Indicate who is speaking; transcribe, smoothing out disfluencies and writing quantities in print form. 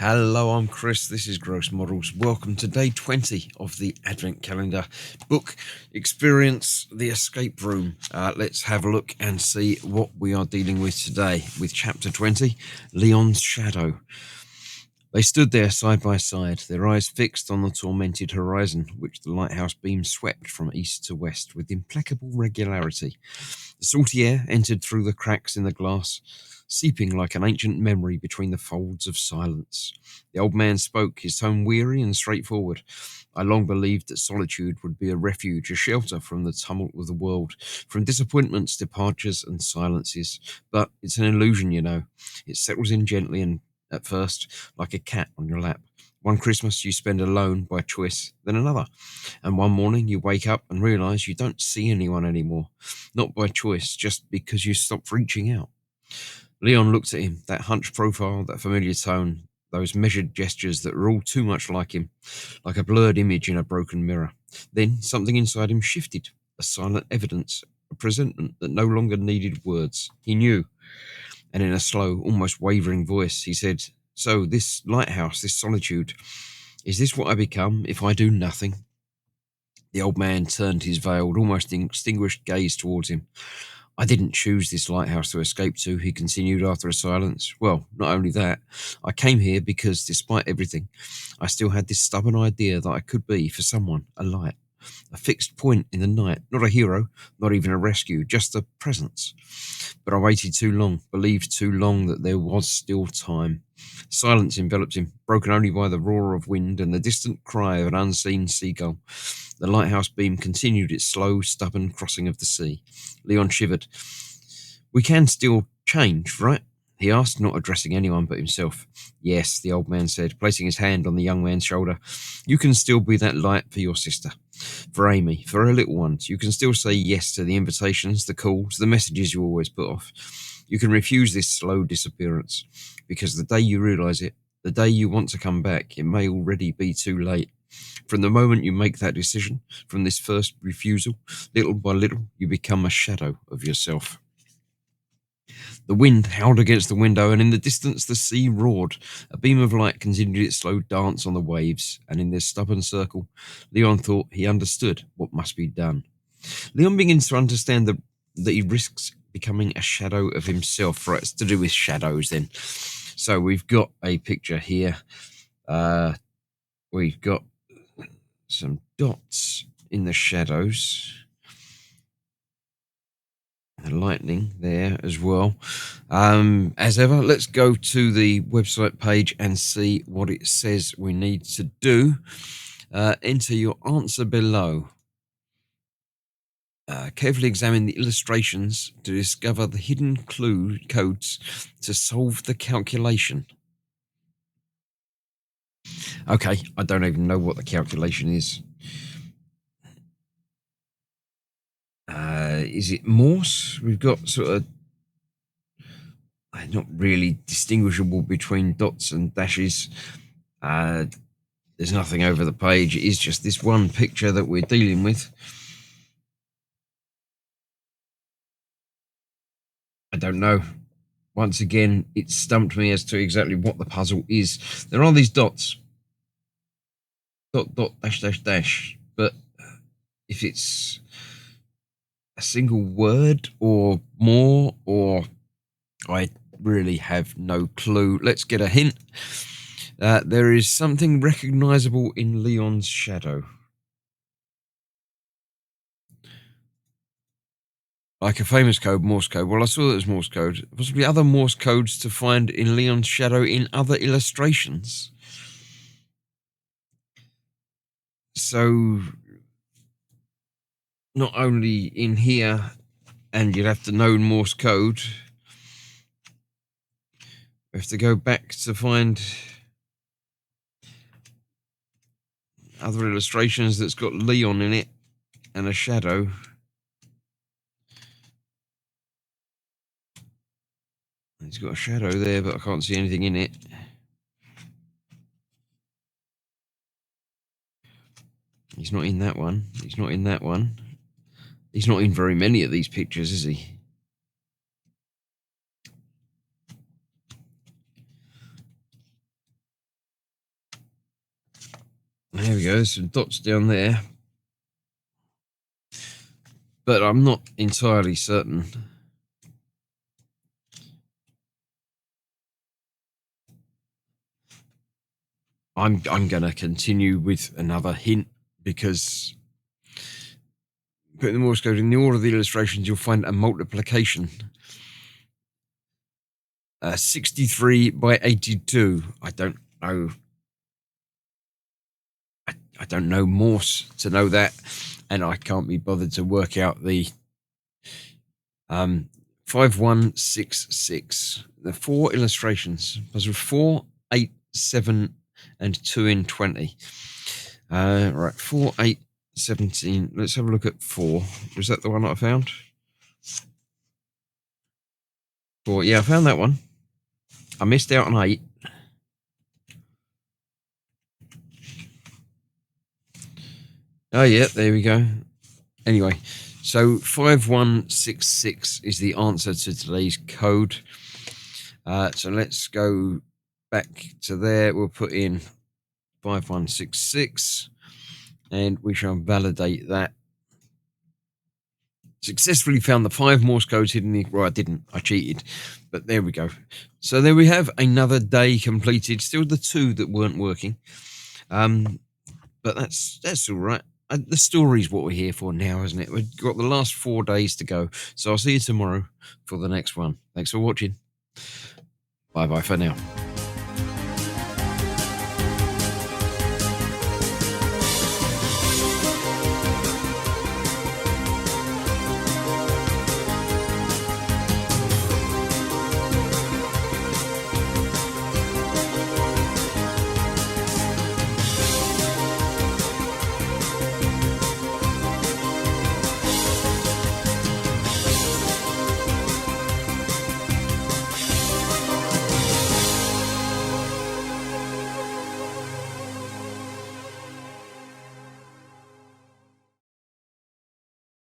Speaker 1: Hello, I'm Chris. This is Gross Models. Welcome to day 20 of the Advent Calendar book experience, The Escape Room. Let's have a look and see what we are dealing with today with chapter 20, Leon's Shadow. They stood there side by side, their eyes fixed on the tormented horizon, which the lighthouse beam swept from east to west with implacable regularity. The salty air entered through the cracks in the glass, seeping like an ancient memory between the folds of silence. The old man spoke, his tone weary and straightforward. I long believed that solitude would be a refuge, a shelter from the tumult of the world, from disappointments, departures, and silences. But it's an illusion, you know. It settles in gently and at first, like a cat on your lap. One Christmas you spend alone by choice, then another. And one morning you wake up and realise you don't see anyone anymore. Not by choice, just because you stopped reaching out. Leon looked at him, that hunched profile, that familiar tone, those measured gestures that were all too much like him, like a blurred image in a broken mirror. Then something inside him shifted, a silent evidence, a presentiment that no longer needed words. He knew. And in a slow, almost wavering voice, he said, "So, this lighthouse, this solitude, is this what I become if I do nothing?" The old man turned his veiled, almost extinguished gaze towards him. "I didn't choose this lighthouse to escape to," he continued after a silence. "Well, not only that, I came here because, despite everything, I still had this stubborn idea that I could be, for someone, a light. A fixed point in the night, not a hero, not even a rescue, just a presence. But I waited too long, believed too long that there was still time." Silence enveloped him, broken only by the roar of wind and the distant cry of an unseen seagull. The lighthouse beam continued its slow, stubborn crossing of the sea. Leon shivered. "We can still change, right?" he asked, not addressing anyone but himself. "Yes," the old man said, placing his hand on the young man's shoulder. "You can still be that light for your sister, for Amy, for her little ones. You can still say yes to the invitations, the calls, the messages you always put off. You can refuse this slow disappearance, because the day you realise it, the day you want to come back, it may already be too late. From the moment you make that decision, from this first refusal, little by little, you become a shadow of yourself." The wind howled against the window, and in the distance the sea roared. A beam of light continued its slow dance on the waves, and in this stubborn circle, Leon thought he understood what must be done. Leon begins to understand that he risks becoming a shadow of himself. Right, it's to do with shadows then. So we've got a picture here. We've got some dots in the shadows. The lightning there as well. As ever, let's go to the website page and see what it says we need to do. Enter your answer below. Carefully examine the illustrations to discover the hidden clue codes to solve the calculation. Okay, I don't even know what the calculation is. Is it Morse? We've got sort of not really distinguishable between dots and dashes. There's nothing over the page. It is just this one picture that we're dealing with. I don't know. Once again, it stumped me as to exactly what the puzzle is. There are these dots. Dot, dot, dash, dash, dash. But if it's a single word or more, or I really have no clue. Let's get a hint. There is something recognizable in Leon's shadow. Like a famous code, Morse code. Well, I saw that as Morse code. Possibly other Morse codes to find in Leon's shadow in other illustrations. So, not only in here, and you'd have to know Morse code. We have to go back to find other illustrations that's got Leon in it and a shadow. He's got a shadow there, but I can't see anything in it. He's not in that one. He's not in that one. He's not in very many of these pictures, is he? There we go. There's some dots down there. But I'm not entirely certain. I'm going to continue with another hint, because putting the Morse code in the order of the illustrations, you'll find a multiplication. 63 by 82. I don't know. I don't know Morse to know that, and I can't be bothered to work out the 5166. The 4 illustrations. Those were 4, 8, 7, and 2 in 20. Right, 4, 8, 17. Let's have a look at 4. Was that the one that I found? 4. Yeah, I found that one. I missed out on 8. Oh, yeah, there we go. Anyway, so 5166 is the answer to today's code. So let's go back to there. We'll put in 5166 and we shall validate that. Successfully found the 5 Morse codes hidden in the... Well, I didn't. I cheated. But there we go. So there we have another day completed. Still the 2 that weren't working. But that's all right. The story's what we're here for now, isn't it? We've got the last 4 days to go. So I'll see you tomorrow for the next one. Thanks for watching. Bye-bye for now.